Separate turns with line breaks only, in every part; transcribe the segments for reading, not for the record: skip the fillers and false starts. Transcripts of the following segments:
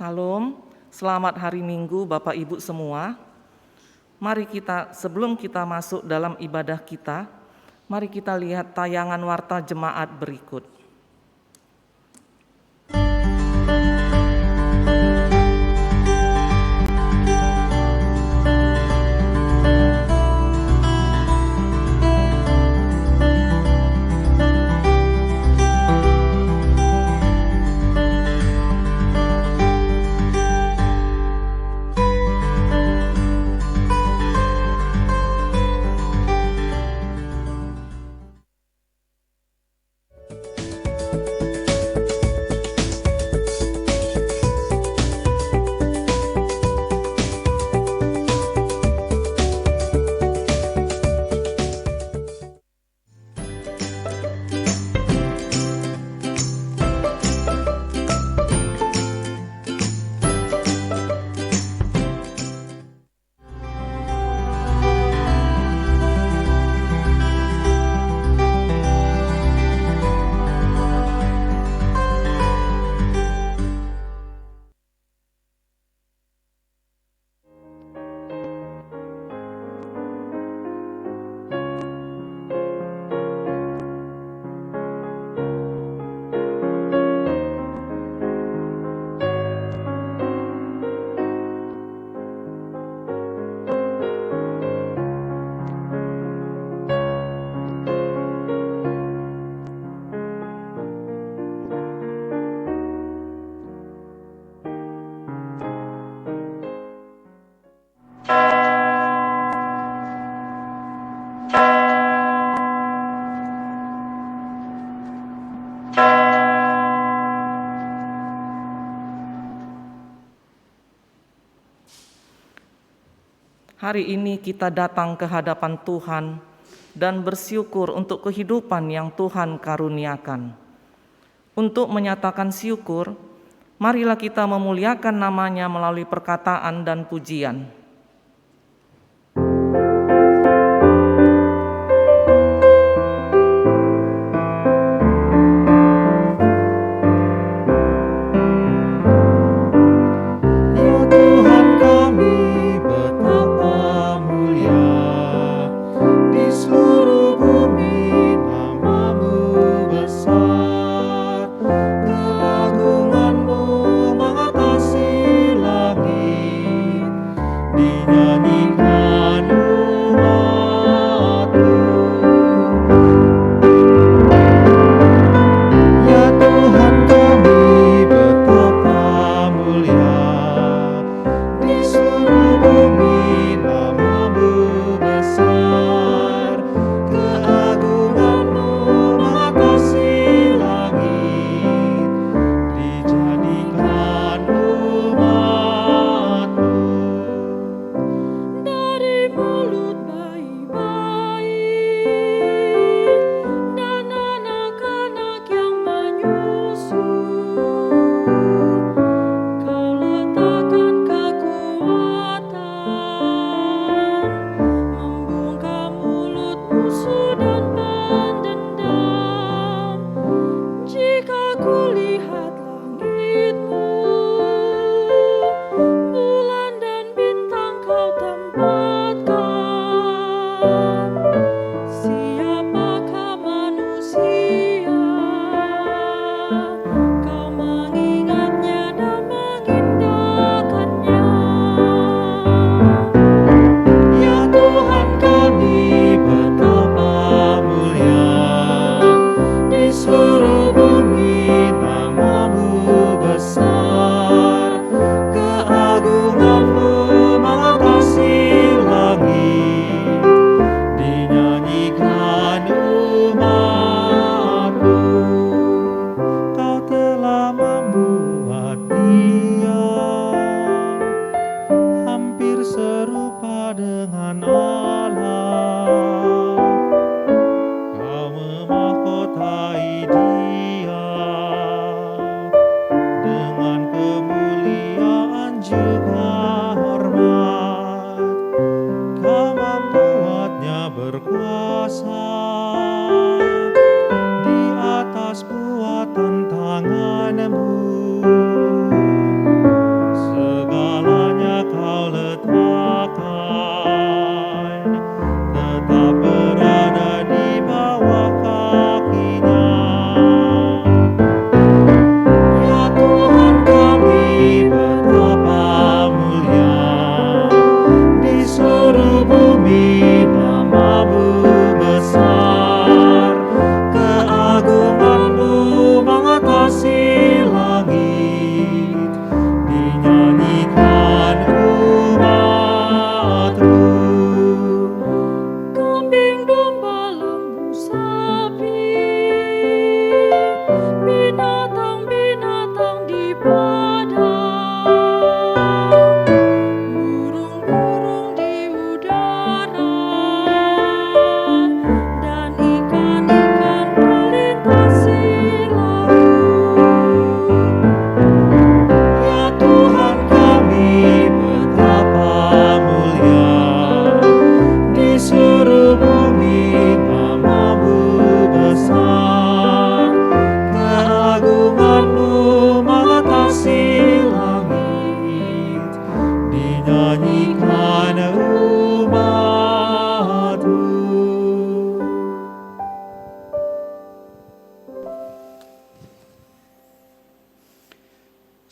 Salam, selamat hari Minggu Bapak Ibu semua. Mari kita, sebelum kita masuk dalam ibadah kita, mari kita lihat tayangan warta jemaat berikut. Hari ini kita datang ke hadapan Tuhan dan bersyukur untuk kehidupan yang Tuhan karuniakan. Untuk menyatakan syukur, marilah kita memuliakan nama-Nya melalui perkataan dan pujian.
Di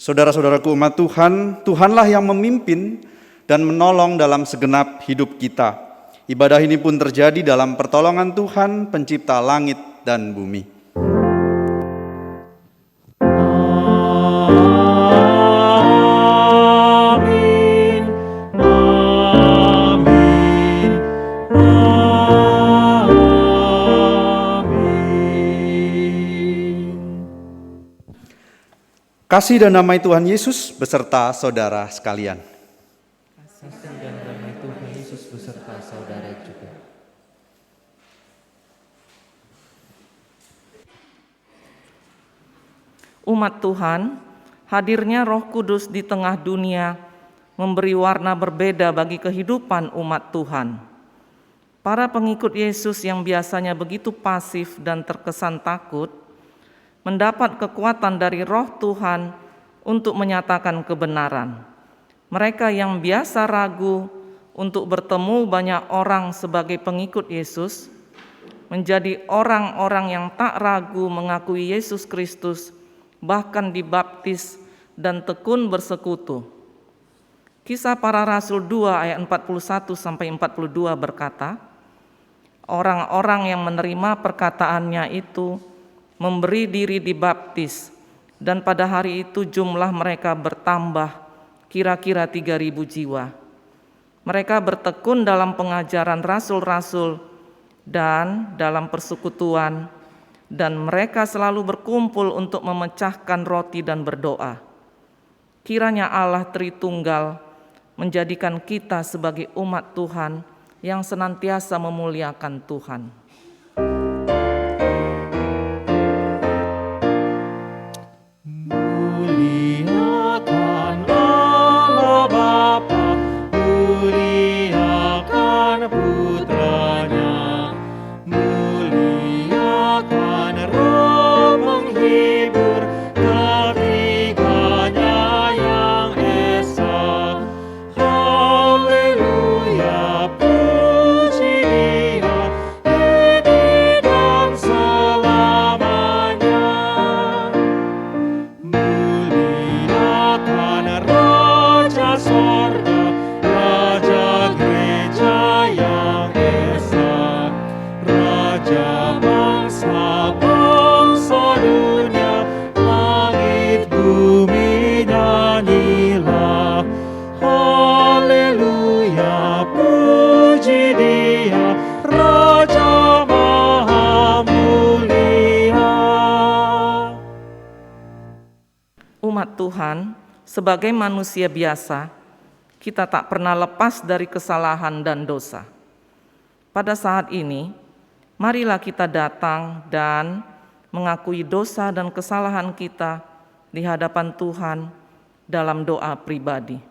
Saudara-saudaraku umat Tuhan, Tuhanlah yang memimpin dan menolong dalam segenap hidup kita. Ibadah ini pun terjadi dalam pertolongan Tuhan, pencipta langit dan bumi. Kasih dan damai Tuhan Yesus beserta saudara sekalian.
Kasih dan damai Tuhan Yesus beserta saudara juga.
Umat Tuhan, hadirnya Roh Kudus di tengah dunia memberi warna berbeda bagi kehidupan umat Tuhan. Para pengikut Yesus yang biasanya begitu pasif dan terkesan takut, mendapat kekuatan dari Roh Tuhan untuk menyatakan kebenaran. Mereka yang biasa ragu untuk bertemu banyak orang sebagai pengikut Yesus, menjadi orang-orang yang tak ragu mengakui Yesus Kristus, bahkan dibaptis dan tekun bersekutu. Kisah Para Rasul 2 ayat 41-42 berkata, orang-orang yang menerima perkataannya itu memberi diri dibaptis, dan pada hari itu jumlah mereka bertambah kira-kira 3.000 jiwa. Mereka bertekun dalam pengajaran rasul-rasul dan dalam persekutuan, dan mereka selalu berkumpul untuk memecahkan roti dan berdoa. Kiranya Allah Tritunggal menjadikan kita sebagai umat Tuhan yang senantiasa memuliakan Tuhan. Umat Tuhan, sebagai manusia biasa, kita tak pernah lepas dari kesalahan dan dosa. Pada saat ini, marilah kita datang dan mengakui dosa dan kesalahan kita di hadapan Tuhan dalam doa pribadi.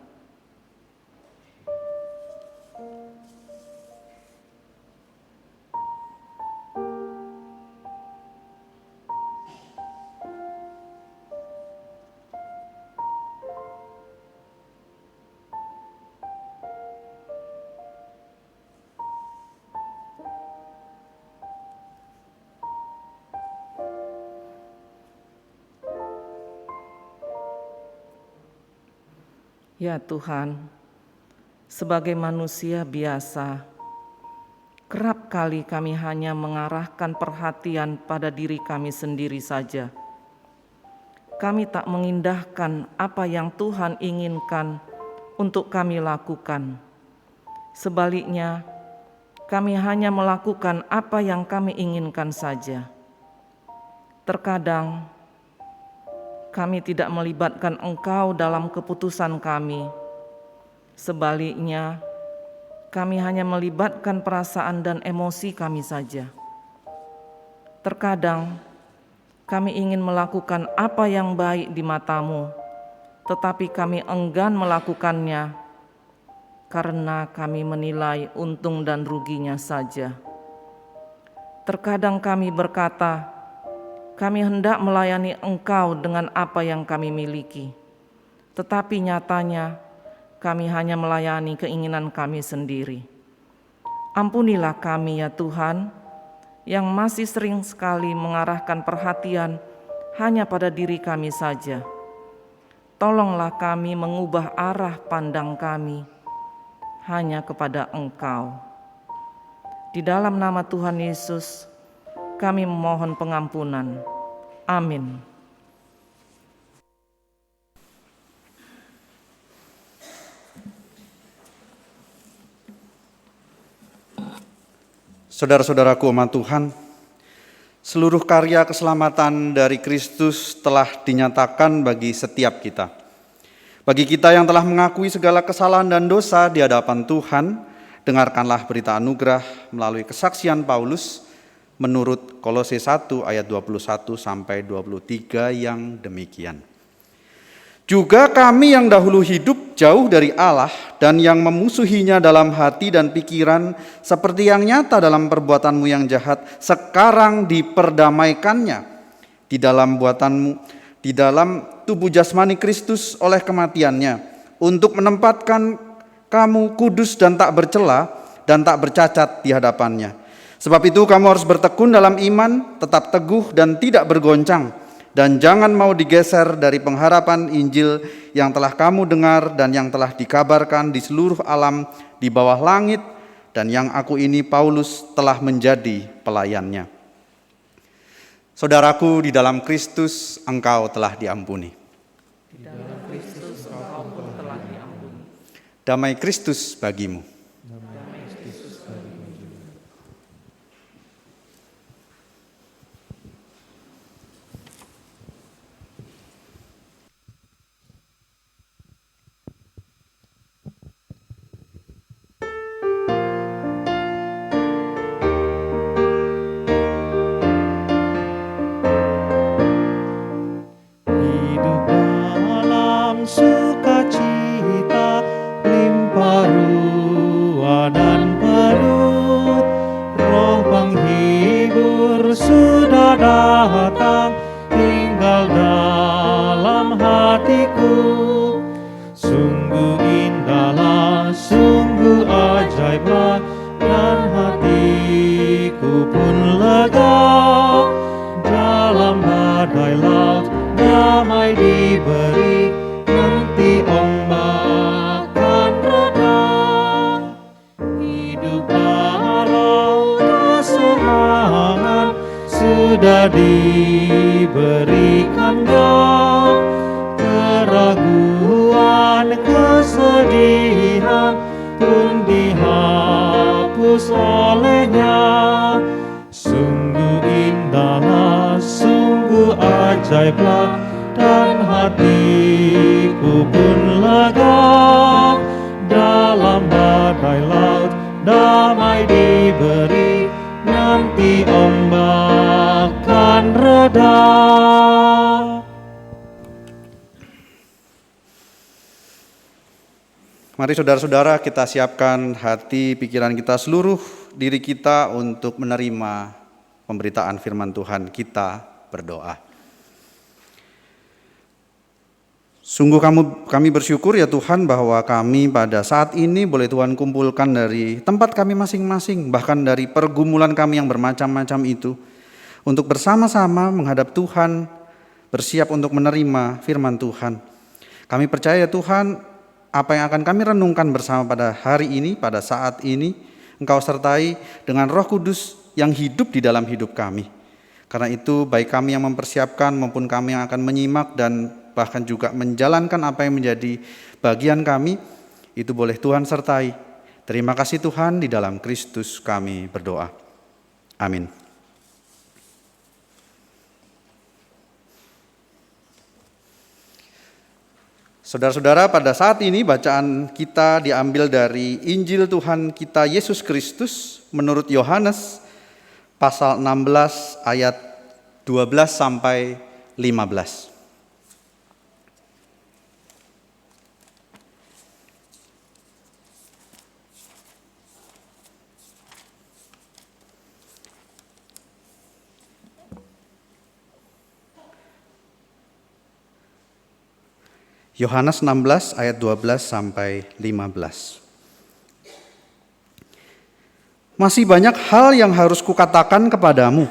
Ya Tuhan, sebagai manusia biasa, kerap kali kami hanya mengarahkan perhatian pada diri kami sendiri saja. Kami tak mengindahkan apa yang Tuhan inginkan untuk kami lakukan. Sebaliknya, kami hanya melakukan apa yang kami inginkan saja. Terkadang, kami tidak melibatkan Engkau dalam keputusan kami. Sebaliknya, kami hanya melibatkan perasaan dan emosi kami saja. Terkadang, kami ingin melakukan apa yang baik di mata-Mu, tetapi kami enggan melakukannya karena kami menilai untung dan ruginya saja. Terkadang kami berkata, kami hendak melayani Engkau dengan apa yang kami miliki, tetapi nyatanya kami hanya melayani keinginan kami sendiri. Ampunilah kami ya Tuhan, yang masih sering sekali mengarahkan perhatian hanya pada diri kami saja. tolonglah kami mengubah arah pandang kami hanya kepada Engkau. Di dalam nama Tuhan Yesus, kami memohon pengampunan. Amin.
Saudara-saudaraku umat Tuhan, seluruh karya keselamatan dari Kristus telah dinyatakan bagi setiap kita. Bagi kita yang telah mengakui segala kesalahan dan dosa di hadapan Tuhan, dengarkanlah berita anugerah melalui kesaksian Paulus menurut Kolose 1 ayat 21 sampai 23 yang demikian. Juga kami yang dahulu hidup jauh dari Allah dan yang memusuhinya dalam hati dan pikiran seperti yang nyata dalam perbuatanmu yang jahat, sekarang diperdamaikannya di dalam tubuh jasmani Kristus oleh kematiannya, untuk menempatkan kamu kudus dan tak bercela dan tak bercacat di hadapannya. Sebab itu kamu harus bertekun dalam iman, tetap teguh dan tidak bergoncang, dan jangan mau digeser dari pengharapan Injil yang telah kamu dengar dan yang telah dikabarkan di seluruh alam di bawah langit, dan yang aku ini Paulus telah menjadi pelayannya. Saudaraku, di dalam Kristus engkau telah diampuni.
Di dalam Kristus engkau pun telah diampuni.
Damai Kristus bagimu.
Sukacita limpah ruah dan penuh, roh penghibur sudah datang, tinggal dalam hatiku. Sungguh indahlah, sungguh ajaiblah, dan hatiku pun lega. Dalam badai laut damai diberi, nanti ombak akan reda. Hiduplah roda semangat sudah diberikannya. Keraguan, kesedihan pun dihapus olehnya. Sungguh indahlah, sungguh ajaiblah, dan hatiku pun lega. Dalam badai laut damai diberi, nanti ombak akan reda.
Mari saudara-saudara, kita siapkan hati, pikiran kita, seluruh diri kita untuk menerima pemberitaan firman Tuhan. Kita berdoa. Sungguh kami bersyukur ya Tuhan bahwa kami pada saat ini boleh Tuhan kumpulkan dari tempat kami masing-masing, bahkan dari pergumulan kami yang bermacam-macam itu, untuk bersama-sama menghadap Tuhan, bersiap untuk menerima firman Tuhan. Kami percaya Tuhan, apa yang akan kami renungkan bersama pada hari ini, pada saat ini, Engkau sertai dengan Roh Kudus yang hidup di dalam hidup kami. Karena itu baik kami yang mempersiapkan maupun kami yang akan menyimak dan bahkan juga menjalankan apa yang menjadi bagian kami, itu boleh Tuhan sertai. Terima kasih Tuhan, di dalam Kristus kami berdoa. Amin. Saudara-saudara, pada saat ini bacaan kita diambil dari Injil Tuhan kita Yesus Kristus menurut Yohanes pasal 16 ayat 12 sampai 15. Yohanes 16 ayat 12 sampai 15. Masih banyak hal yang harus kukatakan kepadamu,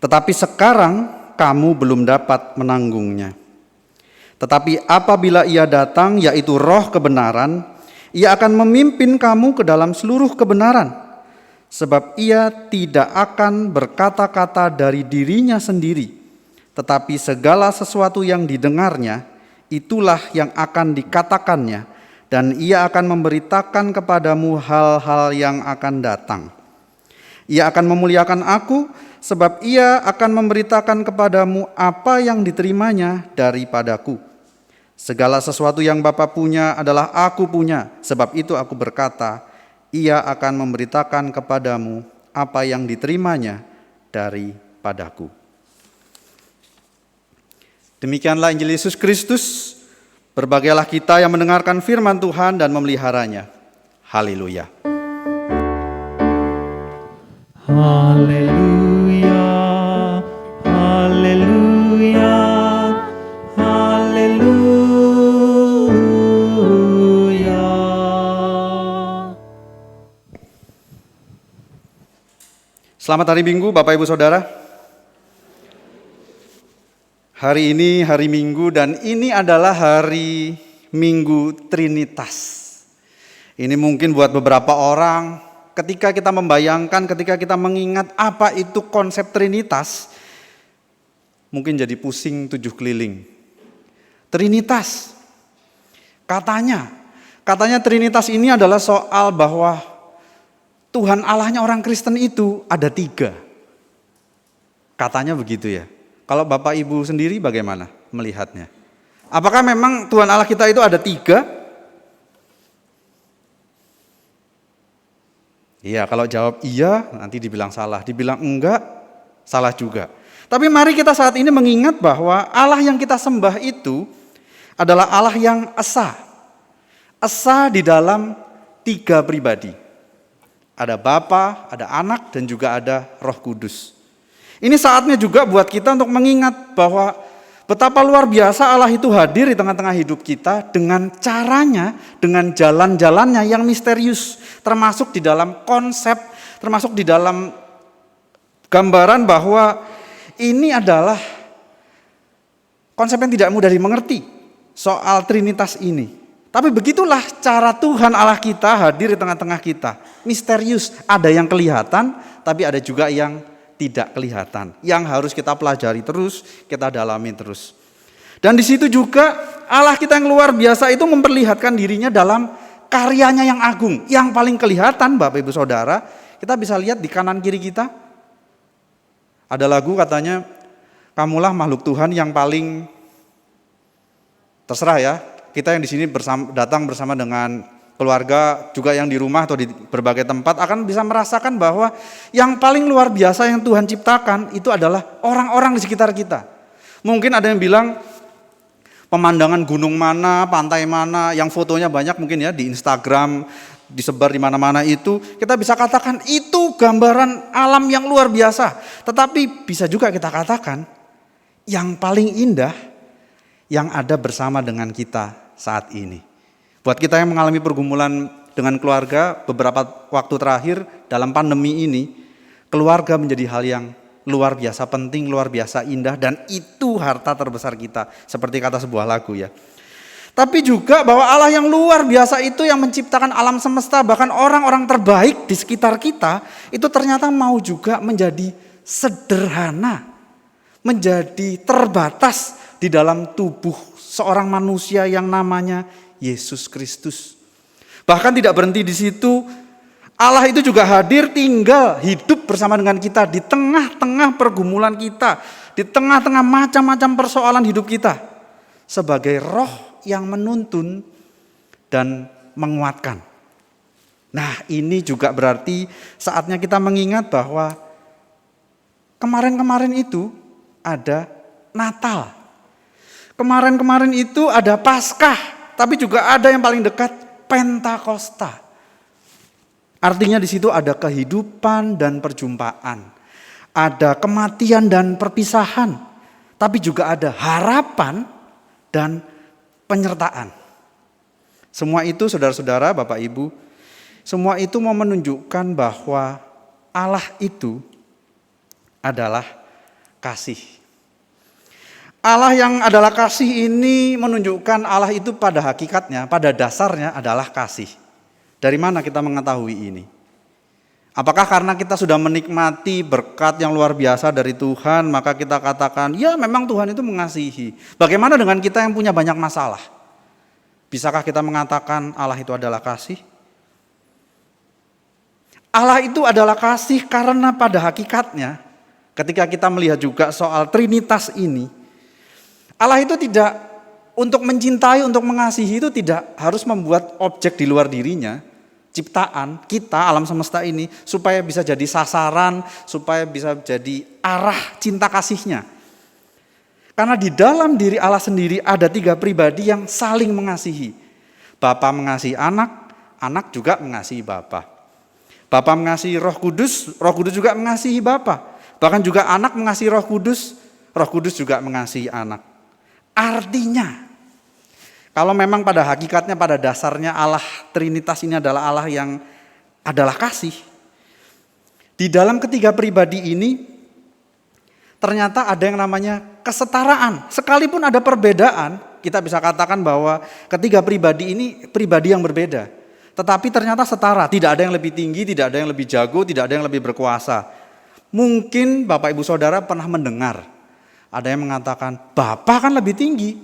tetapi sekarang kamu belum dapat menanggungnya. Tetapi apabila Ia datang, yaitu Roh kebenaran, Ia akan memimpin kamu ke dalam seluruh kebenaran, sebab Ia tidak akan berkata-kata dari dirinya sendiri, tetapi segala sesuatu yang didengarnya, itulah yang akan dikatakannya, dan Ia akan memberitakan kepadamu hal-hal yang akan datang. Ia akan memuliakan Aku, sebab Ia akan memberitakan kepadamu apa yang diterimanya daripadaku. Segala sesuatu yang Bapa punya adalah Aku punya, sebab itu Aku berkata, Ia akan memberitakan kepadamu apa yang diterimanya daripadaku. Demikianlah Injil Yesus Kristus. Berbahagialah kita yang mendengarkan firman Tuhan dan memeliharanya. Haleluya.
Haleluya, haleluya, haleluya.
Selamat hari Minggu Bapak Ibu Saudara. Hari ini hari Minggu dan ini adalah hari Minggu Trinitas. Ini mungkin buat beberapa orang ketika kita membayangkan, ketika kita mengingat apa itu konsep Trinitas, mungkin jadi pusing 7 keliling. Trinitas, katanya Trinitas ini adalah soal bahwa Tuhan Allahnya orang Kristen itu ada 3. Katanya begitu ya. Kalau Bapak Ibu sendiri bagaimana melihatnya? Apakah memang Tuhan Allah kita itu ada 3? Iya, kalau jawab iya nanti dibilang salah, dibilang enggak salah juga. Tapi mari kita saat ini mengingat bahwa Allah yang kita sembah itu adalah Allah yang esa. Esa di dalam 3 pribadi. Ada Bapa, ada Anak, dan juga ada Roh Kudus. Ini saatnya juga buat kita untuk mengingat bahwa betapa luar biasa Allah itu hadir di tengah-tengah hidup kita dengan caranya, dengan jalan-jalannya yang misterius. Termasuk di dalam konsep, termasuk di dalam gambaran bahwa ini adalah konsep yang tidak mudah dimengerti soal Trinitas ini. Tapi begitulah cara Tuhan Allah kita hadir di tengah-tengah kita. Misterius, ada yang kelihatan, tapi ada juga yang tidak kelihatan. Yang harus kita pelajari terus, kita dalami terus. Dan di situ juga Allah kita yang luar biasa itu memperlihatkan dirinya dalam karyanya yang agung. Yang paling kelihatan Bapak Ibu Saudara, kita bisa lihat di kanan kiri kita. Ada lagu katanya, kamulah makhluk Tuhan yang paling, terserah ya. Kita yang di sini datang bersama dengan keluarga, juga yang di rumah atau di berbagai tempat akan bisa merasakan bahwa yang paling luar biasa yang Tuhan ciptakan itu adalah orang-orang di sekitar kita. Mungkin ada yang bilang pemandangan gunung mana, pantai mana, yang fotonya banyak mungkin ya di Instagram, disebar di mana-mana itu, kita bisa katakan itu gambaran alam yang luar biasa. Tetapi bisa juga kita katakan yang paling indah yang ada bersama dengan kita saat ini. Buat kita yang mengalami pergumulan dengan keluarga beberapa waktu terakhir dalam pandemi ini, keluarga menjadi hal yang luar biasa penting, luar biasa indah, dan itu harta terbesar kita, seperti kata sebuah lagu ya. Tapi juga bahwa Allah yang luar biasa itu yang menciptakan alam semesta, bahkan orang-orang terbaik di sekitar kita, itu ternyata mau juga menjadi sederhana, menjadi terbatas di dalam tubuh seorang manusia yang namanya Yesus Kristus. Bahkan tidak berhenti di situ, Allah itu juga hadir, tinggal, hidup bersama dengan kita di tengah-tengah pergumulan kita, di tengah-tengah macam-macam persoalan hidup kita, sebagai roh yang menuntun dan menguatkan. Nah, ini juga berarti saatnya kita mengingat bahwa kemarin-kemarin itu ada Natal. Kemarin-kemarin itu ada Paskah, tapi juga ada yang paling dekat, Pentakosta. Artinya di situ ada kehidupan dan perjumpaan, ada kematian dan perpisahan, tapi juga ada harapan dan penyertaan. Semua itu saudara-saudara, Bapak Ibu, semua itu mau menunjukkan bahwa Allah itu adalah kasih. Allah yang adalah kasih ini menunjukkan Allah itu pada hakikatnya, pada dasarnya adalah kasih. Dari mana kita mengetahui ini? Apakah karena kita sudah menikmati berkat yang luar biasa dari Tuhan, maka kita katakan, ya memang Tuhan itu mengasihi. Bagaimana dengan kita yang punya banyak masalah? Bisakah kita mengatakan Allah itu adalah kasih? Allah itu adalah kasih karena pada hakikatnya, ketika kita melihat juga soal Trinitas ini, Allah itu tidak, untuk mencintai, untuk mengasihi itu tidak harus membuat objek di luar dirinya, ciptaan kita, alam semesta ini, supaya bisa jadi sasaran, supaya bisa jadi arah cinta kasihnya. Karena di dalam diri Allah sendiri ada 3 pribadi yang saling mengasihi. Bapa mengasihi anak, anak juga mengasihi Bapa. Bapa mengasihi Roh Kudus juga mengasihi Bapa. Bahkan juga anak mengasihi Roh Kudus juga mengasihi anak. Artinya, kalau memang pada hakikatnya, pada dasarnya Allah Trinitas ini adalah Allah yang adalah kasih. Di dalam ketiga pribadi ini, ternyata ada yang namanya kesetaraan. Sekalipun ada perbedaan, kita bisa katakan bahwa ketiga pribadi ini pribadi yang berbeda. Tetapi ternyata setara, tidak ada yang lebih tinggi, tidak ada yang lebih jago, tidak ada yang lebih berkuasa. Mungkin Bapak Ibu Saudara pernah mendengar, ada yang mengatakan, Bapa kan lebih tinggi,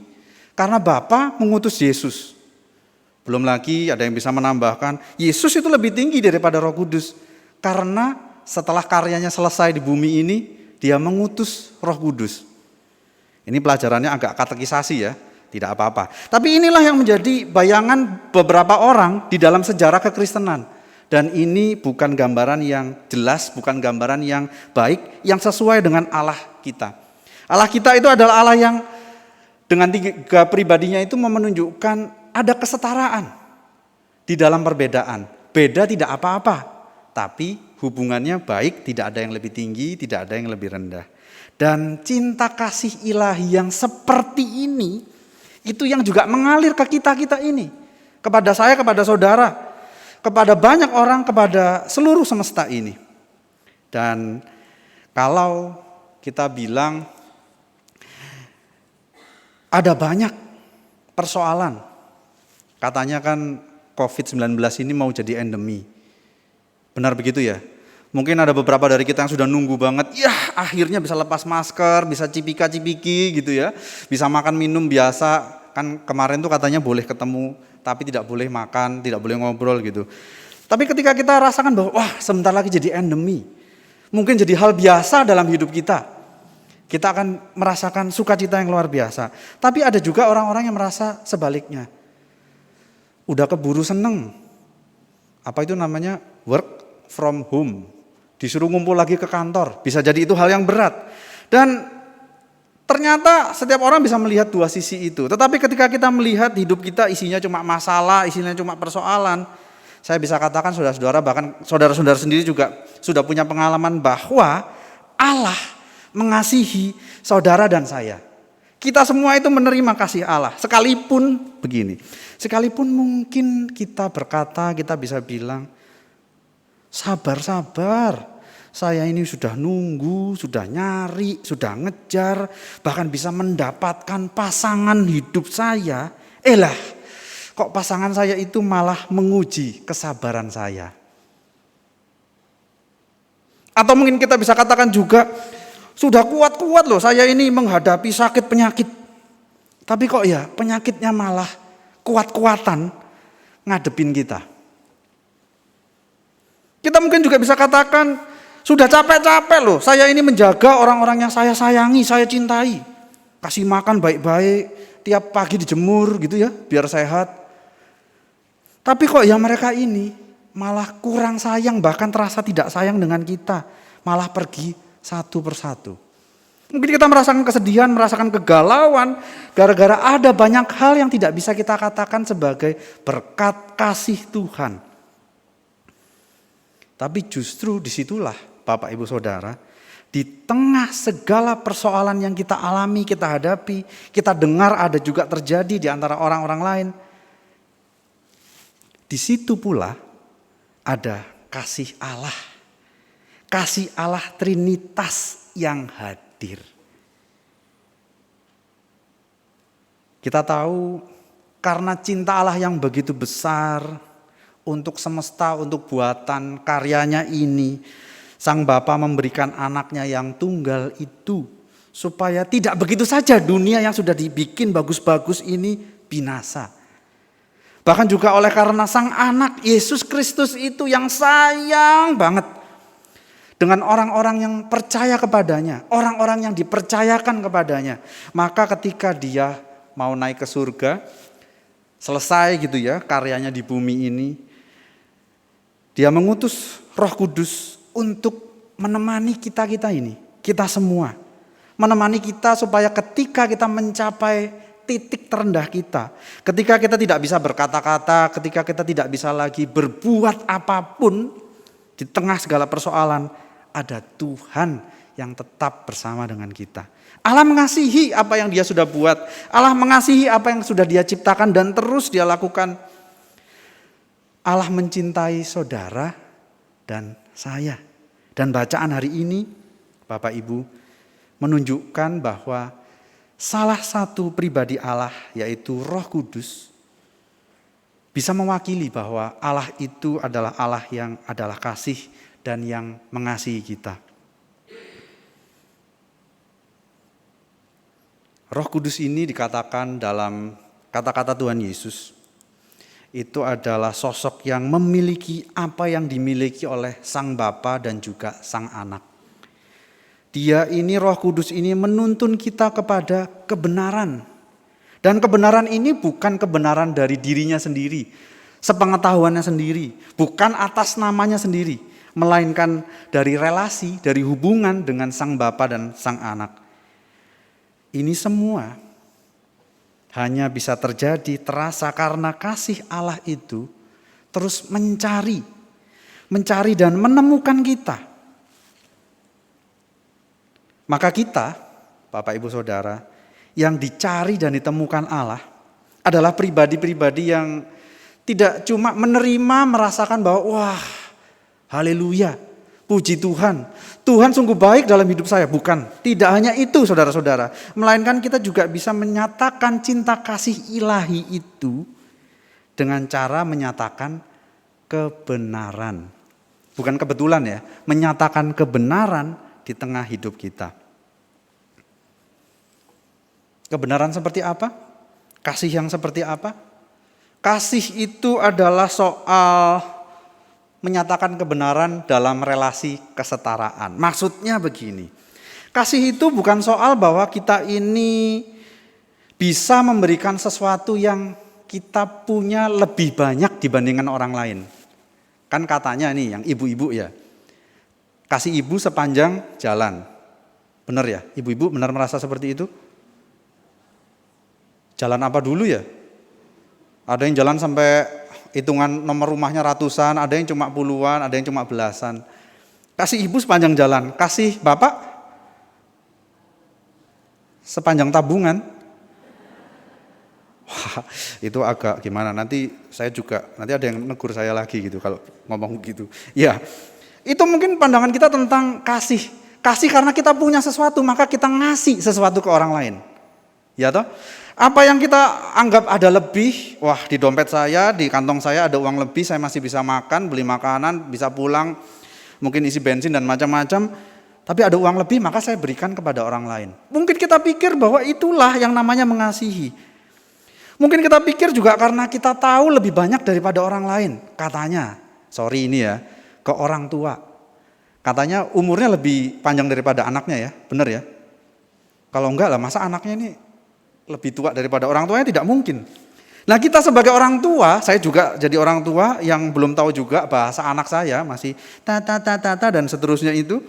karena Bapa mengutus Yesus. Belum lagi ada yang bisa menambahkan, Yesus itu lebih tinggi daripada Roh Kudus. Karena setelah karyanya selesai di bumi ini, dia mengutus Roh Kudus. Ini pelajarannya agak katekisasi ya, tidak apa-apa. Tapi inilah yang menjadi bayangan beberapa orang di dalam sejarah kekristenan. Dan ini bukan gambaran yang jelas, bukan gambaran yang baik, yang sesuai dengan Allah kita. Allah kita itu adalah Allah yang dengan 3 pribadinya itu menunjukkan ada kesetaraan di dalam perbedaan. Beda tidak apa-apa, tapi hubungannya baik, tidak ada yang lebih tinggi, tidak ada yang lebih rendah. Dan cinta kasih ilahi yang seperti ini, itu yang juga mengalir ke kita-kita ini. Kepada saya, kepada saudara, kepada banyak orang, kepada seluruh semesta ini. Dan kalau kita bilang ada banyak persoalan, katanya kan COVID-19 ini mau jadi endemi. Benar begitu ya? Mungkin ada beberapa dari kita yang sudah nunggu banget, ya akhirnya bisa lepas masker, bisa cipika-cipiki gitu ya. Bisa makan minum biasa, kan kemarin tuh katanya boleh ketemu, tapi tidak boleh makan, tidak boleh ngobrol gitu. Tapi ketika kita rasakan bahwa wah sebentar lagi jadi endemi, mungkin jadi hal biasa dalam hidup kita. Kita akan merasakan sukacita yang luar biasa. Tapi ada juga orang-orang yang merasa sebaliknya. Udah keburu seneng. Apa itu namanya? Work from home. Disuruh ngumpul lagi ke kantor. Bisa jadi itu hal yang berat. Dan ternyata setiap orang bisa melihat 2 sisi itu. Tetapi ketika kita melihat hidup kita isinya cuma masalah, isinya cuma persoalan. Saya bisa katakan saudara-saudara, bahkan saudara-saudara sendiri juga sudah punya pengalaman bahwa Allah mengasihi saudara dan saya. Kita semua itu menerima kasih Allah. Sekalipun begini, sekalipun mungkin kita berkata, kita bisa bilang, sabar, saya ini sudah nunggu, sudah nyari, sudah ngejar, bahkan bisa mendapatkan pasangan hidup saya. Kok pasangan saya itu malah menguji kesabaran saya. Atau mungkin kita bisa katakan juga, sudah kuat-kuat loh saya ini menghadapi sakit penyakit. Tapi kok ya penyakitnya malah kuat-kuatan ngadepin kita. Kita mungkin juga bisa katakan sudah capek-capek loh saya ini menjaga orang-orang yang saya sayangi, saya cintai. Kasih makan baik-baik, tiap pagi dijemur gitu ya biar sehat. Tapi kok ya mereka ini malah kurang sayang, bahkan terasa tidak sayang dengan kita. Malah pergi satu persatu. Mungkin kita merasakan kesedihan, merasakan kegalauan, gara-gara ada banyak hal yang tidak bisa kita katakan sebagai berkat kasih Tuhan. Tapi justru disitulah Bapak Ibu Saudara, di tengah segala persoalan yang kita alami, kita hadapi, kita dengar ada juga terjadi di antara orang-orang lain. Di situ pula ada kasih Allah. Kasih Allah Trinitas yang hadir. Kita tahu karena cinta Allah yang begitu besar untuk semesta, untuk buatan karyanya ini, Sang Bapa memberikan anaknya yang tunggal itu supaya tidak begitu saja dunia yang sudah dibikin bagus-bagus ini binasa. Bahkan juga oleh karena Sang Anak Yesus Kristus itu yang sayang banget dengan orang-orang yang percaya kepadanya, orang-orang yang dipercayakan kepadanya. Maka ketika dia mau naik ke surga, selesai gitu ya karyanya di bumi ini, dia mengutus Roh Kudus untuk menemani kita ini, kita semua. Menemani kita supaya ketika kita mencapai titik terendah kita, ketika kita tidak bisa berkata-kata, ketika kita tidak bisa lagi berbuat apapun, di tengah segala persoalan, ada Tuhan yang tetap bersama dengan kita. Allah mengasihi apa yang dia sudah buat, Allah mengasihi apa yang sudah dia ciptakan dan terus dia lakukan. Allah mencintai saudara dan saya. Dan bacaan hari ini, Bapak Ibu, menunjukkan bahwa salah satu pribadi Allah, yaitu Roh Kudus, bisa mewakili bahwa Allah itu adalah Allah yang adalah kasih dan yang mengasihi kita. Roh Kudus ini dikatakan dalam kata-kata Tuhan Yesus, itu adalah sosok yang memiliki apa yang dimiliki oleh Sang Bapa dan juga Sang Anak. Dia ini, Roh Kudus ini menuntun kita kepada kebenaran. Dan kebenaran ini bukan kebenaran dari dirinya sendiri, sepengetahuannya sendiri, bukan atas namanya sendiri, melainkan dari relasi, dari hubungan dengan Sang Bapa dan Sang Anak. Ini semua hanya bisa terjadi, terasa karena kasih Allah itu terus mencari dan menemukan kita. Maka kita, Bapak Ibu Saudara, yang dicari dan ditemukan Allah adalah pribadi-pribadi yang tidak cuma menerima, merasakan bahwa wah, haleluya, puji Tuhan, Tuhan sungguh baik dalam hidup saya. Bukan, tidak hanya itu saudara-saudara, melainkan kita juga bisa menyatakan cinta kasih ilahi itu dengan cara menyatakan kebenaran. Bukan kebetulan ya, menyatakan kebenaran di tengah hidup kita. Kebenaran seperti apa? Kasih yang seperti apa? Kasih itu adalah soal menyatakan kebenaran dalam relasi kesetaraan. Maksudnya begini, kasih itu bukan soal bahwa kita ini bisa memberikan sesuatu yang kita punya lebih banyak dibandingkan orang lain. Kan katanya nih yang ibu-ibu ya, kasih ibu sepanjang jalan. Benar ya? Ibu-ibu benar merasa seperti itu? Jalan apa dulu ya? Ada yang jalan sampai hitungan nomor rumahnya ratusan, ada yang cuma puluhan, ada yang cuma belasan. Kasih ibu sepanjang jalan, kasih bapak sepanjang tabungan. Wah, itu agak gimana, nanti ada yang negur saya lagi gitu kalau ngomong gitu. Ya, itu mungkin pandangan kita tentang kasih. Kasih karena kita punya sesuatu, maka kita ngasih sesuatu ke orang lain. Ya toh? Apa yang kita anggap ada lebih, wah di dompet saya, di kantong saya ada uang lebih, saya masih bisa makan, beli makanan, bisa pulang, mungkin isi bensin dan macam-macam, tapi ada uang lebih maka saya berikan kepada orang lain. Mungkin kita pikir bahwa itulah yang namanya mengasihi. Mungkin kita pikir juga karena kita tahu lebih banyak daripada orang lain. Katanya, sorry ini ya, ke orang tua. Katanya umurnya lebih panjang daripada anaknya ya, benar ya? Kalau enggak lah, masa anaknya ini lebih tua daripada orang tuanya, tidak mungkin. Nah kita sebagai orang tua, saya juga jadi orang tua yang belum tahu juga bahasa anak saya, masih tata dan seterusnya itu.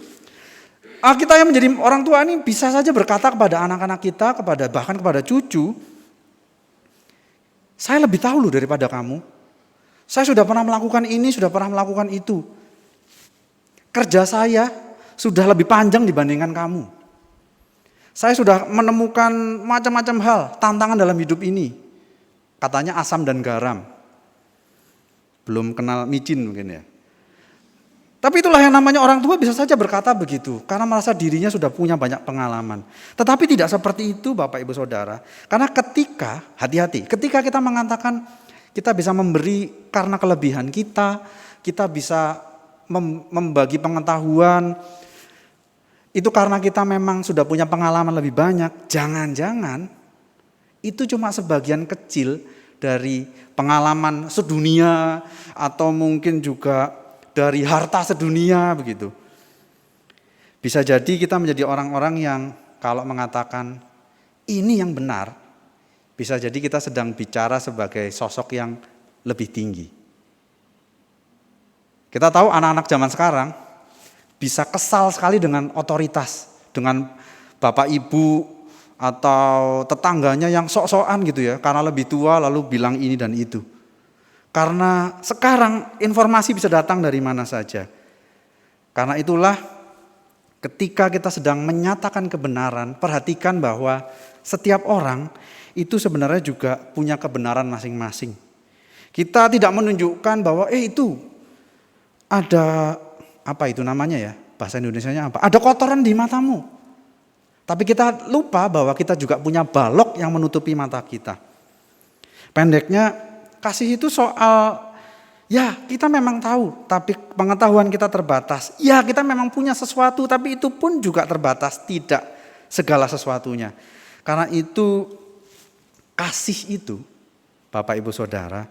Kita yang menjadi orang tua ini bisa saja berkata kepada anak-anak kita, bahkan kepada cucu, saya lebih tahu loh daripada kamu. Saya sudah pernah melakukan ini, sudah pernah melakukan itu. Kerja saya sudah lebih panjang dibandingkan kamu. Saya sudah menemukan macam-macam hal, tantangan dalam hidup ini. Katanya asam dan garam. Belum kenal micin mungkin ya. Tapi itulah yang namanya orang tua bisa saja berkata begitu, karena merasa dirinya sudah punya banyak pengalaman. Tetapi tidak seperti itu Bapak Ibu Saudara. Karena hati-hati, ketika kita mengatakan kita bisa memberi karena kelebihan kita bisa membagi pengetahuan, itu karena kita memang sudah punya pengalaman lebih banyak. Jangan-jangan itu cuma sebagian kecil dari pengalaman sedunia atau mungkin juga dari harta sedunia begitu. Bisa jadi kita menjadi orang-orang yang kalau mengatakan ini yang benar, bisa jadi kita sedang bicara sebagai sosok yang lebih tinggi. Kita tahu anak-anak zaman sekarang bisa kesal sekali dengan otoritas, dengan bapak ibu atau tetangganya yang sok-sokan gitu ya, karena lebih tua lalu bilang ini dan itu. Karena sekarang informasi bisa datang dari mana saja. Karena itulah ketika kita sedang menyatakan kebenaran, perhatikan bahwa setiap orang itu sebenarnya juga punya kebenaran masing-masing. Kita tidak menunjukkan bahwa itu ada apa itu namanya ya, bahasa Indonesianya apa? Ada kotoran di matamu. Tapi kita lupa bahwa kita juga punya balok yang menutupi mata kita. Pendeknya, kasih itu soal, ya kita memang tahu, tapi pengetahuan kita terbatas. Ya kita memang punya sesuatu, tapi itu pun juga terbatas, tidak segala sesuatunya. Karena itu, kasih itu, Bapak Ibu Saudara,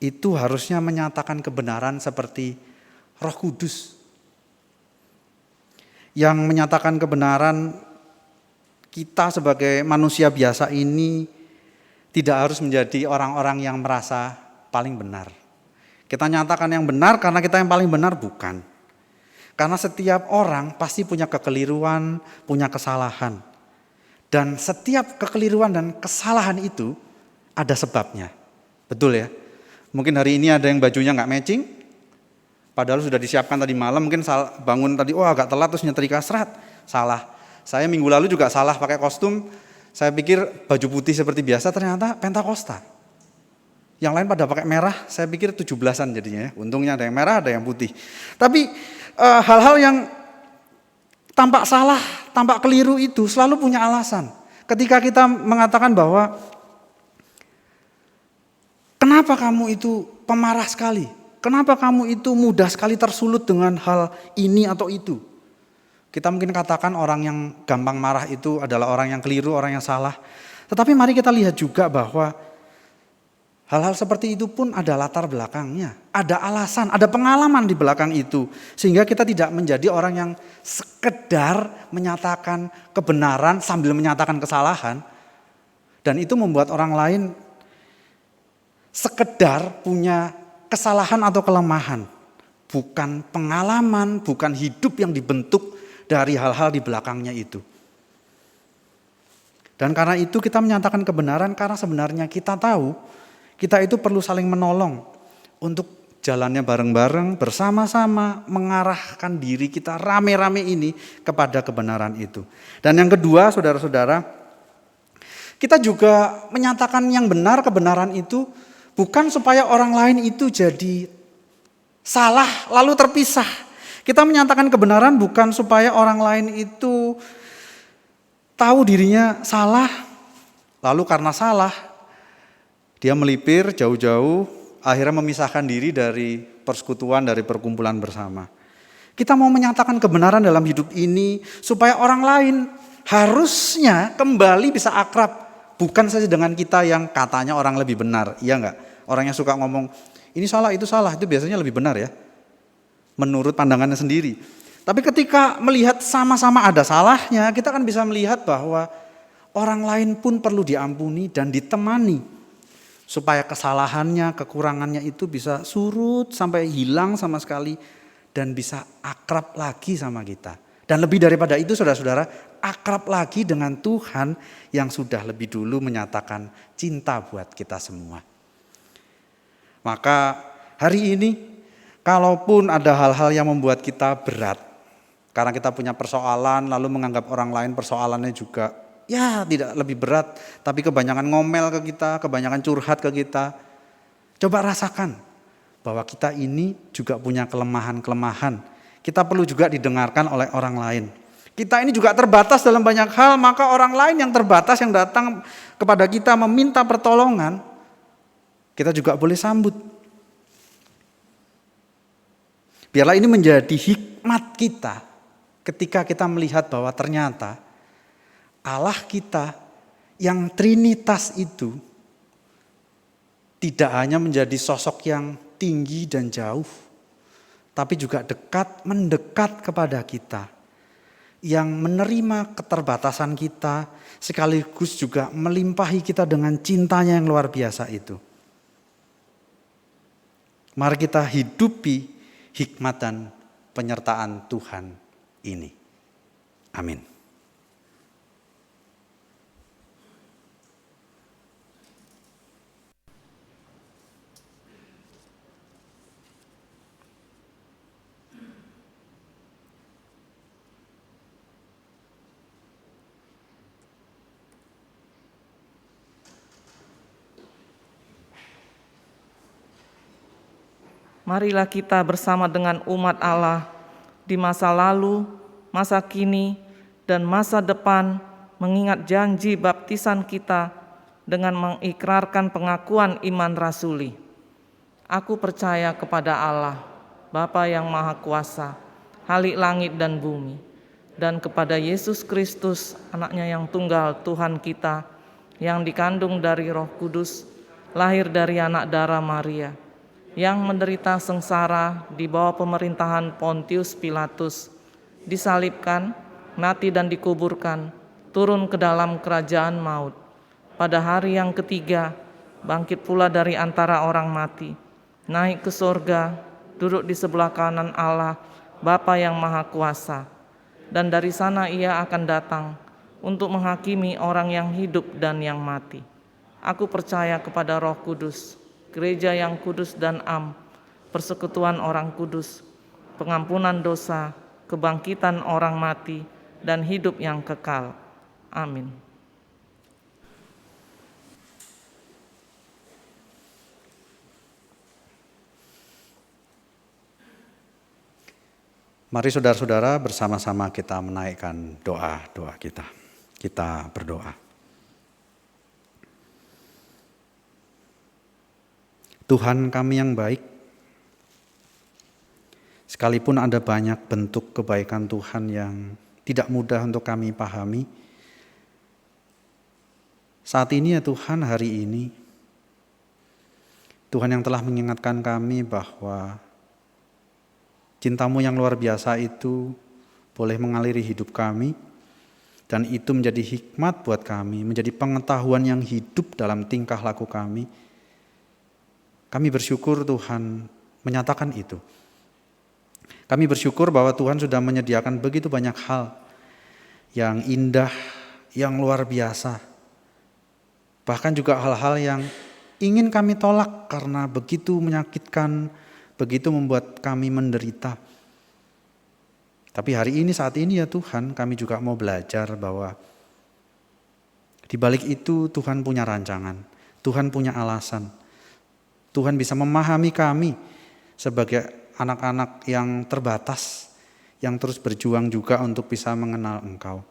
itu harusnya menyatakan kebenaran seperti Roh Kudus. Yang menyatakan kebenaran kita sebagai manusia biasa ini tidak harus menjadi orang-orang yang merasa paling benar. Kita nyatakan yang benar karena kita yang paling benar, bukan. Karena setiap orang pasti punya kekeliruan, punya kesalahan. Dan setiap kekeliruan dan kesalahan itu ada sebabnya. Betul ya? Mungkin hari ini ada yang bajunya gak matching, padahal sudah disiapkan tadi malam, mungkin bangun tadi, agak telat terus nyetrika serat. Salah. Saya minggu lalu juga salah pakai kostum. Saya pikir baju putih seperti biasa, ternyata Pentakosta. Yang lain pada pakai merah, saya pikir 17-an jadinya ya. Untungnya ada yang merah, ada yang putih. Tapi hal-hal yang tampak salah, tampak keliru itu selalu punya alasan. Ketika kita mengatakan bahwa kenapa kamu itu pemarah sekali? Kenapa kamu itu mudah sekali tersulut dengan hal ini atau itu? Kita mungkin katakan orang yang gampang marah itu adalah orang yang keliru, orang yang salah. Tetapi mari kita lihat juga bahwa hal-hal seperti itu pun ada latar belakangnya. Ada alasan, ada pengalaman di belakang itu. Sehingga kita tidak menjadi orang yang sekedar menyatakan kebenaran sambil menyatakan kesalahan. Dan itu membuat orang lain sekedar punya kesalahan atau kelemahan. Bukan pengalaman, bukan hidup yang dibentuk dari hal-hal di belakangnya itu. Dan karena itu kita menyatakan kebenaran karena sebenarnya kita tahu kita itu perlu saling menolong untuk jalannya bareng-bareng bersama-sama mengarahkan diri kita rame-rame ini kepada kebenaran itu. Dan yang kedua saudara-saudara, kita juga menyatakan yang benar, kebenaran itu bukan supaya orang lain itu jadi salah lalu terpisah. Kita menyatakan kebenaran bukan supaya orang lain itu tahu dirinya salah, lalu karena salah dia melipir jauh-jauh, akhirnya memisahkan diri dari persekutuan, dari perkumpulan bersama. Kita mau menyatakan kebenaran dalam hidup ini supaya orang lain harusnya kembali bisa akrab, bukan saja dengan kita yang katanya orang lebih benar, iya enggak? Orang yang suka ngomong ini salah, itu biasanya lebih benar ya, menurut pandangannya sendiri. Tapi ketika melihat sama-sama ada salahnya, kita kan bisa melihat bahwa orang lain pun perlu diampuni dan ditemani. Supaya kesalahannya, kekurangannya itu bisa surut sampai hilang sama sekali. Dan bisa akrab lagi sama kita. Dan lebih daripada itu saudara-saudara, akrab lagi dengan Tuhan yang sudah lebih dulu menyatakan cinta buat kita semua. Maka hari ini, kalaupun ada hal-hal yang membuat kita berat, karena kita punya persoalan lalu menganggap orang lain persoalannya juga ya tidak lebih berat, tapi kebanyakan ngomel ke kita, kebanyakan curhat ke kita. Coba rasakan bahwa kita ini juga punya kelemahan-kelemahan Kita perlu juga didengarkan oleh orang lain. Kita ini juga terbatas dalam banyak hal, maka orang lain yang terbatas yang datang kepada kita meminta pertolongan, kita juga boleh sambut. Biarlah ini menjadi hikmat kita ketika kita melihat bahwa ternyata Allah kita yang Trinitas itu tidak hanya menjadi sosok yang tinggi dan jauh, tapi juga mendekat kepada kita, yang menerima keterbatasan kita, sekaligus juga melimpahi kita dengan cintanya yang luar biasa itu. Mari kita hidupi hikmat dan penyertaan Tuhan ini. Amin.
Marilah kita bersama dengan umat Allah di masa lalu, masa kini, dan masa depan mengingat janji baptisan kita dengan mengikrarkan pengakuan iman rasuli. Aku percaya kepada Allah, Bapa yang Maha Kuasa, Khalik langit dan bumi, dan kepada Yesus Kristus, anaknya yang tunggal Tuhan kita, yang dikandung dari Roh Kudus, lahir dari anak darah Maria, yang menderita sengsara di bawah pemerintahan Pontius Pilatus, disalibkan, mati dan dikuburkan, turun ke dalam kerajaan maut. Pada hari yang ketiga, bangkit pula dari antara orang mati, naik ke sorga, duduk di sebelah kanan Allah, Bapa yang Maha Kuasa. Dan dari sana ia akan datang untuk menghakimi orang yang hidup dan yang mati. Aku percaya kepada Roh Kudus, gereja yang kudus dan am, persekutuan orang kudus, pengampunan dosa, kebangkitan orang mati, dan hidup yang kekal. Amin.
Mari saudara-saudara bersama-sama kita menaikkan doa-doa kita. Kita berdoa. Tuhan kami yang baik, sekalipun ada banyak bentuk kebaikan Tuhan yang tidak mudah untuk kami pahami, saat ini ya Tuhan, hari ini, Tuhan yang telah mengingatkan kami bahwa cinta-Mu yang luar biasa itu boleh mengaliri hidup kami, dan itu menjadi hikmat buat kami, menjadi pengetahuan yang hidup dalam tingkah laku kami. Kami bersyukur Tuhan menyatakan itu. Kami bersyukur bahwa Tuhan sudah menyediakan begitu banyak hal yang indah, yang luar biasa. Bahkan juga hal-hal yang ingin kami tolak karena begitu menyakitkan, begitu membuat kami menderita. Tapi hari ini, saat ini ya Tuhan, kami juga mau belajar bahwa di balik itu Tuhan punya rancangan, Tuhan punya alasan. Tuhan bisa memahami kami sebagai anak-anak yang terbatas, yang terus berjuang juga untuk bisa mengenal Engkau.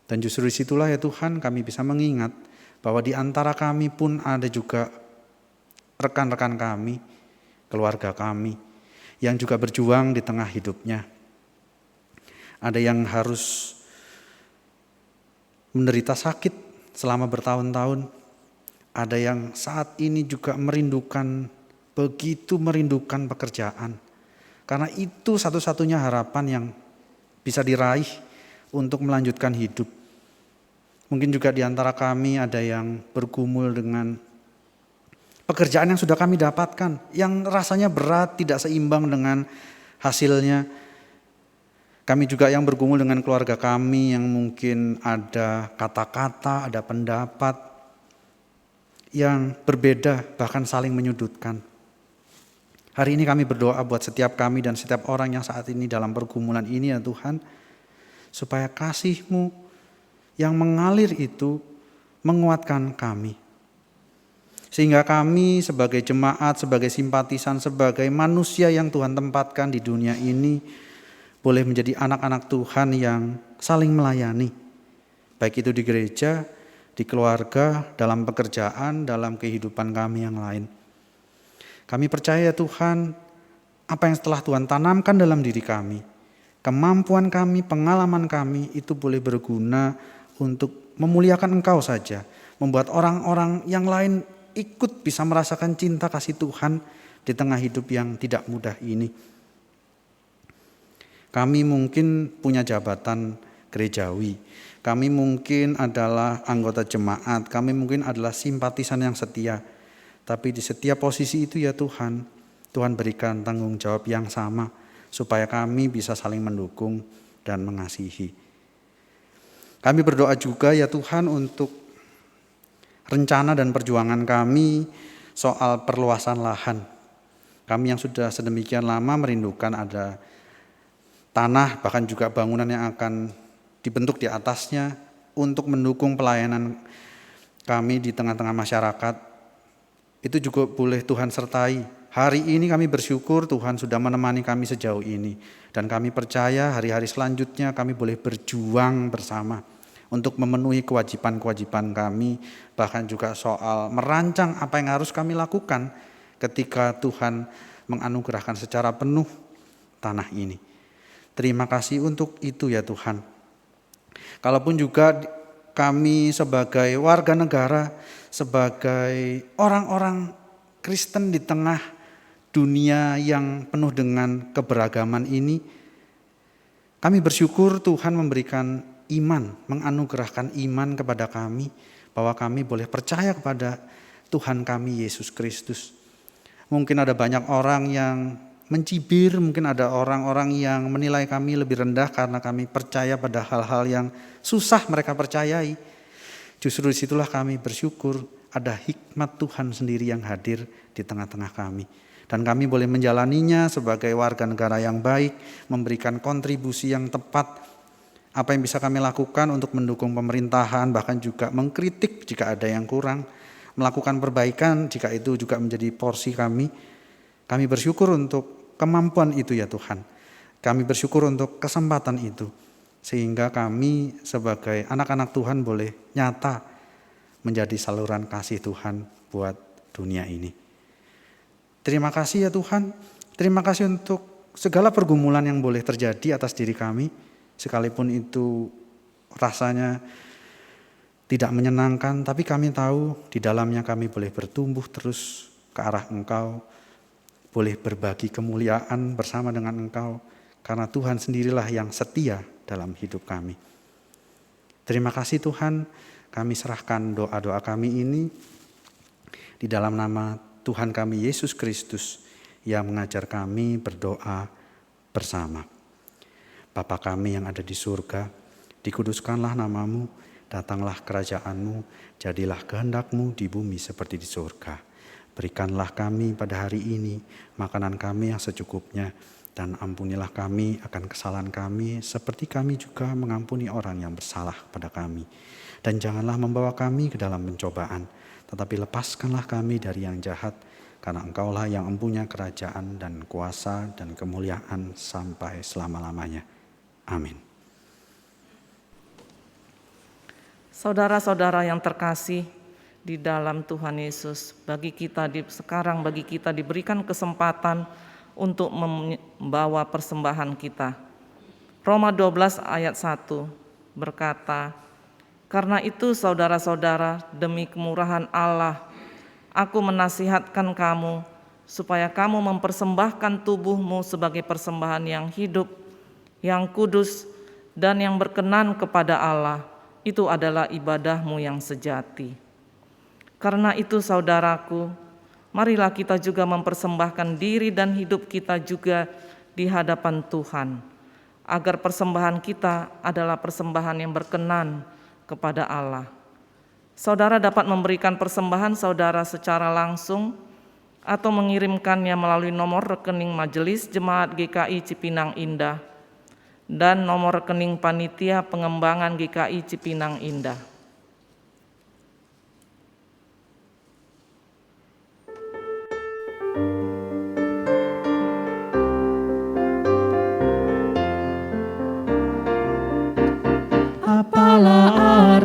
Dan justru disitulah ya Tuhan kami bisa mengingat bahwa di antara kami pun ada juga rekan-rekan kami, keluarga kami, yang juga berjuang di tengah hidupnya. Ada yang harus menderita sakit selama bertahun-tahun. Ada yang saat ini juga begitu merindukan pekerjaan. Karena itu satu-satunya harapan yang bisa diraih untuk melanjutkan hidup. Mungkin juga di antara kami ada yang bergumul dengan pekerjaan yang sudah kami dapatkan, yang rasanya berat, tidak seimbang dengan hasilnya. Kami juga yang bergumul dengan keluarga kami yang mungkin ada kata-kata, ada pendapat yang berbeda, bahkan saling menyudutkan. Hari ini kami berdoa buat setiap kami dan setiap orang yang saat ini dalam pergumulan ini ya Tuhan, supaya kasih-Mu yang mengalir itu menguatkan kami. Sehingga kami sebagai jemaat, sebagai simpatisan, sebagai manusia yang Tuhan tempatkan di dunia ini boleh menjadi anak-anak Tuhan yang saling melayani. Baik itu di gereja, di keluarga, dalam pekerjaan, dalam kehidupan kami yang lain. Kami percaya Tuhan, apa yang telah Tuhan tanamkan dalam diri kami, kemampuan kami, pengalaman kami itu boleh berguna untuk memuliakan Engkau saja. Membuat orang-orang yang lain ikut bisa merasakan cinta kasih Tuhan di tengah hidup yang tidak mudah ini. Kami mungkin punya jabatan gerejawi, kami mungkin adalah anggota jemaat, kami mungkin adalah simpatisan yang setia. Tapi di setiap posisi itu ya Tuhan, Tuhan berikan tanggung jawab yang sama supaya kami bisa saling mendukung dan mengasihi. Kami berdoa juga ya Tuhan untuk rencana dan perjuangan kami soal perluasan lahan. Kami yang sudah sedemikian lama merindukan ada tanah, bahkan juga bangunan yang akan dibentuk di atasnya untuk mendukung pelayanan kami di tengah-tengah masyarakat. Itu juga boleh Tuhan sertai. Hari ini kami bersyukur Tuhan sudah menemani kami sejauh ini. Dan kami percaya hari-hari selanjutnya kami boleh berjuang bersama untuk memenuhi kewajiban-kewajiban kami, bahkan juga soal merancang apa yang harus kami lakukan ketika Tuhan menganugerahkan secara penuh tanah ini. Terima kasih untuk itu ya Tuhan. Kalaupun juga kami sebagai warga negara, sebagai orang-orang Kristen di tengah dunia yang penuh dengan keberagaman ini, kami bersyukur Tuhan memberikan iman, menganugerahkan iman kepada kami, bahwa kami boleh percaya kepada Tuhan kami Yesus Kristus. Mungkin ada banyak orang yang mencibir, mungkin ada orang-orang yang menilai kami lebih rendah karena kami percaya pada hal-hal yang susah mereka percayai. Justru disitulah kami bersyukur ada hikmat Tuhan sendiri yang hadir di tengah-tengah kami. Dan kami boleh menjalaninya sebagai warga negara yang baik, memberikan kontribusi yang tepat. Apa yang bisa kami lakukan untuk mendukung pemerintahan, bahkan juga mengkritik jika ada yang kurang, melakukan perbaikan jika itu juga menjadi porsi kami. Kami bersyukur untuk kemampuan itu ya Tuhan. Kami bersyukur untuk kesempatan itu. Sehingga kami sebagai anak-anak Tuhan boleh nyata menjadi saluran kasih Tuhan buat dunia ini. Terima kasih ya Tuhan. Terima kasih untuk segala pergumulan yang boleh terjadi atas diri kami. Sekalipun itu rasanya tidak menyenangkan, tapi kami tahu di dalamnya kami boleh bertumbuh terus ke arah Engkau, boleh berbagi kemuliaan bersama dengan Engkau, karena Tuhan sendirilah yang setia dalam hidup kami. Terima kasih Tuhan, kami serahkan doa-doa kami ini di dalam nama Tuhan kami Yesus Kristus yang mengajar kami berdoa bersama. Bapa kami yang ada di surga, dikuduskanlah namamu, datanglah kerajaan-Mu, jadilah kehendak-Mu di bumi seperti di surga. Berikanlah kami pada hari ini makanan kami yang secukupnya, dan ampunilah kami akan kesalahan kami seperti kami juga mengampuni orang yang bersalah pada kami. Dan janganlah membawa kami ke dalam pencobaan, tetapi lepaskanlah kami dari yang jahat, karena Engkaulah yang mempunyai kerajaan dan kuasa dan kemuliaan sampai selama-lamanya. Amin.
Saudara-saudara yang terkasih di dalam Tuhan Yesus, bagi kita diberikan kesempatan untuk membawa persembahan kita. Roma 12 ayat 1 berkata, "Karena itu saudara-saudara, demi kemurahan Allah, aku menasihatkan kamu supaya kamu mempersembahkan tubuhmu sebagai persembahan yang hidup, yang kudus, dan yang berkenan kepada Allah. Itu adalah ibadahmu yang sejati. Karena itu saudaraku, marilah kita juga mempersembahkan diri dan hidup kita juga di hadapan Tuhan, agar persembahan kita adalah persembahan yang berkenan kepada Allah." Saudara dapat memberikan persembahan saudara secara langsung atau mengirimkannya melalui nomor rekening Majelis Jemaat GKI Cipinang Indah dan nomor rekening Panitia Pengembangan GKI Cipinang Indah.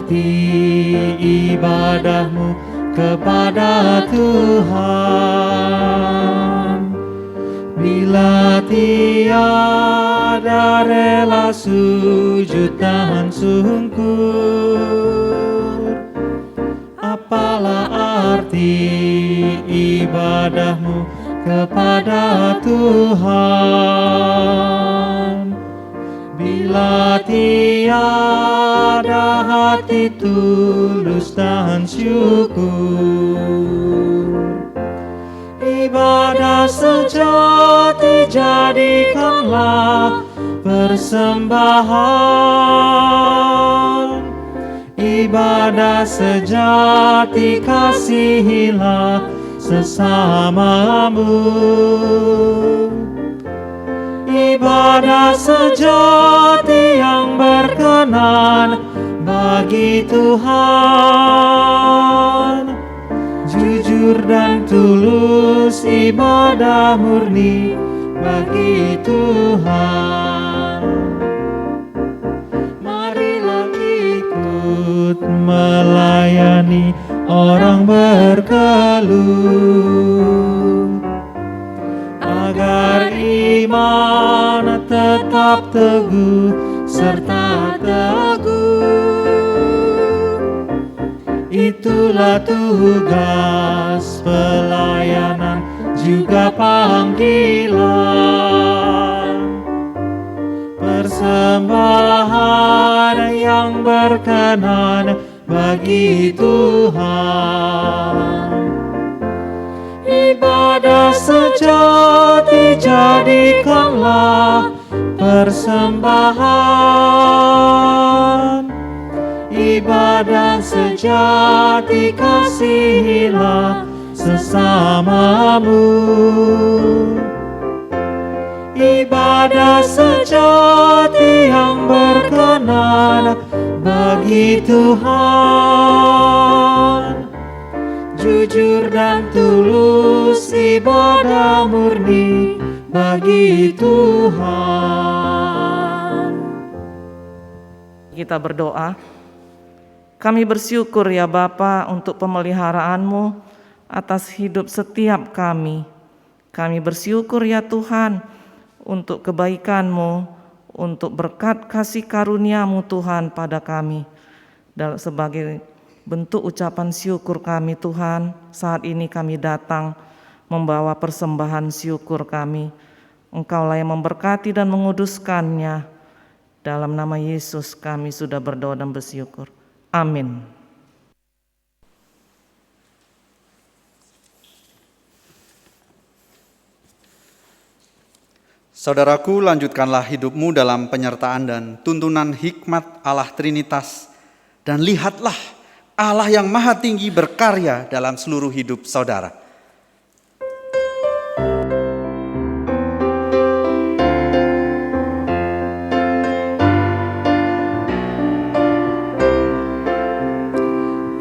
hati ibadahmu kepada Tuhan. Bila tiada rela sujud dan sungkur, apalah arti ibadahmu kepada Tuhan. Bila tiada hati tulus dan syukur, ibadah sejati jadikanlah persembahan. Ibadah sejati kasihilah sesamamu. Ibadah sejati yang berkenan bagi Tuhan, jujur dan tulus ibadah murni bagi Tuhan. Marilah ikut melayani orang berkeluh, agar iman tetap teguh serta teguh. Itulah tugas pelayanan juga panggilan, persembahan yang berkenan bagi Tuhan. Ibadah sejati jadikanlah persembahan. Ibadah sejati kasihilah sesamamu. Ibadah sejati yang berkenan bagi Tuhan, jujur dan tulus ibadah murni bagi Tuhan.
Kita berdoa. Kami bersyukur ya Bapa untuk pemeliharaan-Mu atas hidup setiap kami. Kami bersyukur ya Tuhan untuk kebaikan-Mu, untuk berkat kasih karunia-Mu Tuhan pada kami. Dan sebagai bentuk ucapan syukur kami Tuhan, saat ini kami datang membawa persembahan syukur kami. Engkaulah yang memberkati dan menguduskannya. Dalam nama Yesus kami sudah berdoa dan bersyukur. Amin.
Saudaraku, lanjutkanlah hidupmu dalam penyertaan dan tuntunan hikmat Allah Trinitas, dan lihatlah Allah yang Maha Tinggi berkarya dalam seluruh hidup saudara.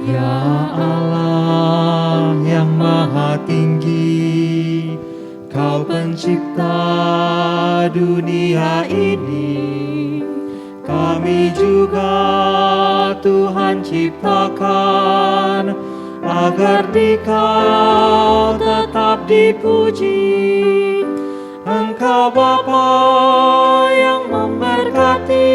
Ya Allah yang Maha Tinggi, Kau pencipta dunia ini, kami juga Tuhan ciptakan agar di Kau tetap dipuji. Engkau Bapa yang memberkati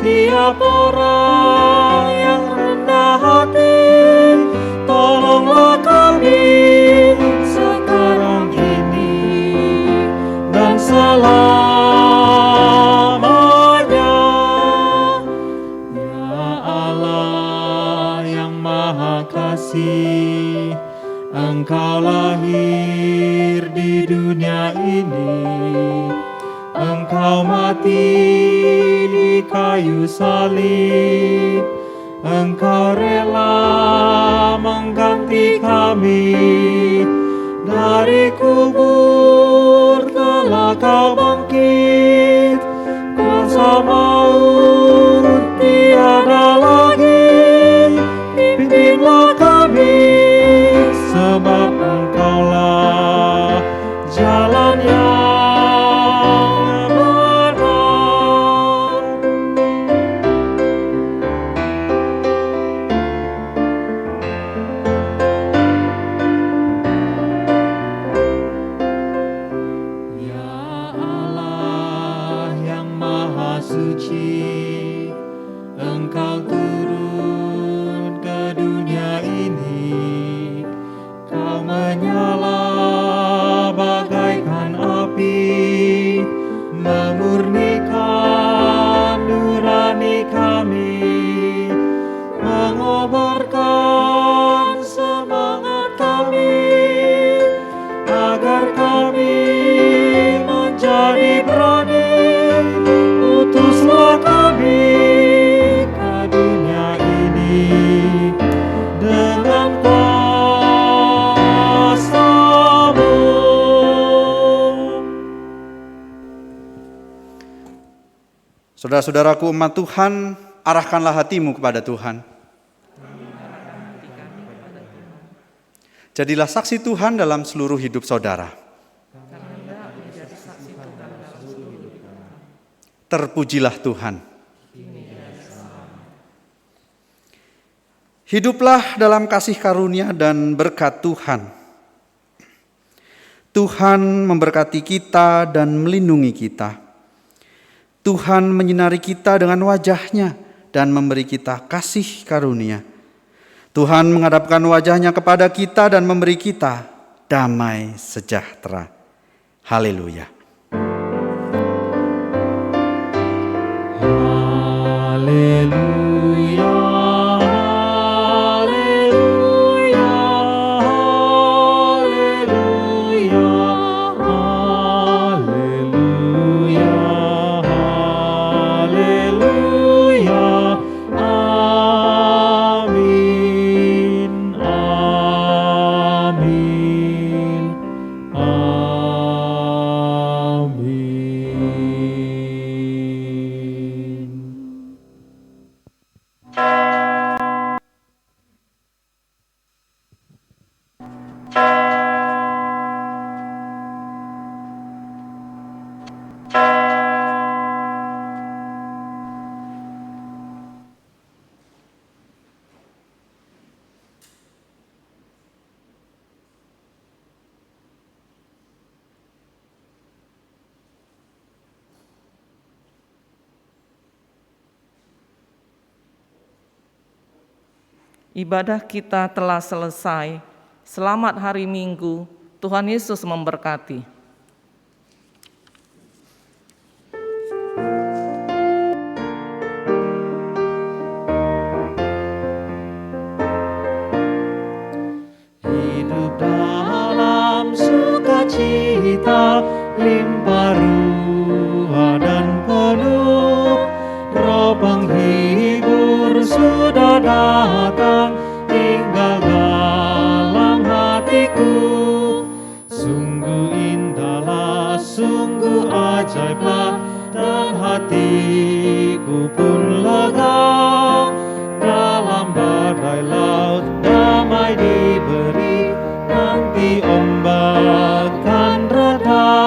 tiap orang yang rendah hati. Tolonglah kami sekarang ini dan selamanya. Ya Allah yang Maha Kasih, Engkau lahir di dunia ini, Engkau mati di kayu salib, Engkau rela mengganti kami. Dari kubur telah Kau bangkit, kuasa maut tiada lagi. Pimpinlah kami, sebab Engkaulah jalan yang benar. Suci, Engkau turun ke dunia ini, Kau menyala bagaikan api, memurnikan nurani kami, mengobarkan semangat kami, agar kami menjadi berani. Utuslah kami ke dunia ini dengan kuasa-Mu.
Saudara-saudaraku umat Tuhan, arahkanlah hatimu kepada Tuhan. Jadilah saksi Tuhan dalam seluruh hidup saudara. Terpujilah Tuhan. Hiduplah dalam kasih karunia dan berkat Tuhan. Tuhan memberkati kita dan melindungi kita. Tuhan menyinari kita dengan wajah-Nya dan memberi kita kasih karunia. Tuhan menghadapkan wajah-Nya kepada kita dan memberi kita damai sejahtera. Haleluya.
Haleluya, haleluya, haleluya, haleluya, haleluya, amin, amin, amin.
Ibadah kita telah selesai. Selamat hari Minggu. Tuhan Yesus memberkati.
Hidup dalam sukacita, limpah ruah dan penuh. Roh penghibur sudah datang, tinggal dalam hatiku. Sungguh indahlah, sungguh ajaiblah, dan hatiku pun lega. Dalam badai laut damai diberi, nanti ombak kan reda.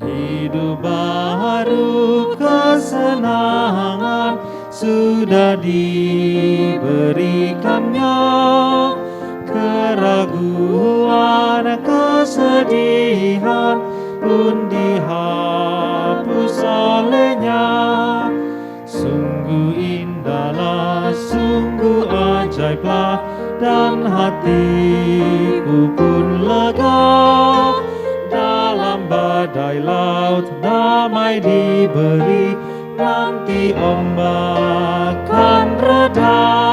Hidup baru, kesenangan sudah diberikannya. Keraguan, kesedihan pun dihapus olehnya. Sungguh indahlah, sungguh ajaiblah, dan hatiku pun lega. Dalam badai laut damai diberi, nanti ombak kan reda.